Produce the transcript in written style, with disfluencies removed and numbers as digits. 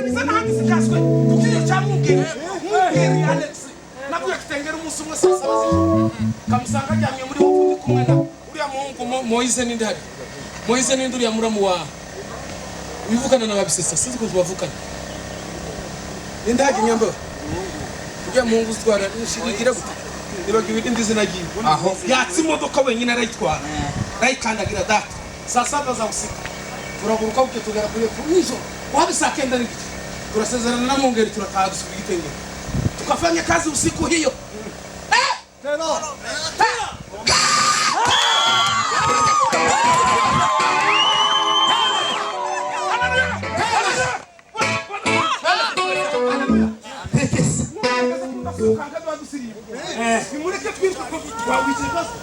Nisa n'ahandi zikaswe kukiyo cyamubwira mubwira Alex nabuye kitengera umunsi umwe saa 7 z'ijoro kamusanga ajyamye muri wo ndi kumwe na uriya muhungu Moise n'indari Moise n'induri ya muramu wa wivugana na babisesa sinzi ko tubavukana n'indagi nyambo uriya muhungu utwara nishigira gute nibagiwe indi zina giye aho yatsi imodoka wenyine arayitwara arayikandagira data saa 7 za usiku turaguruka uke tugera kuri nijoro wabisakenda niki turasezerana na Mungeri turataha dusubira Gitengera tukafanya kazi usiku hiyo tena nimureke twitwa ko twawize basi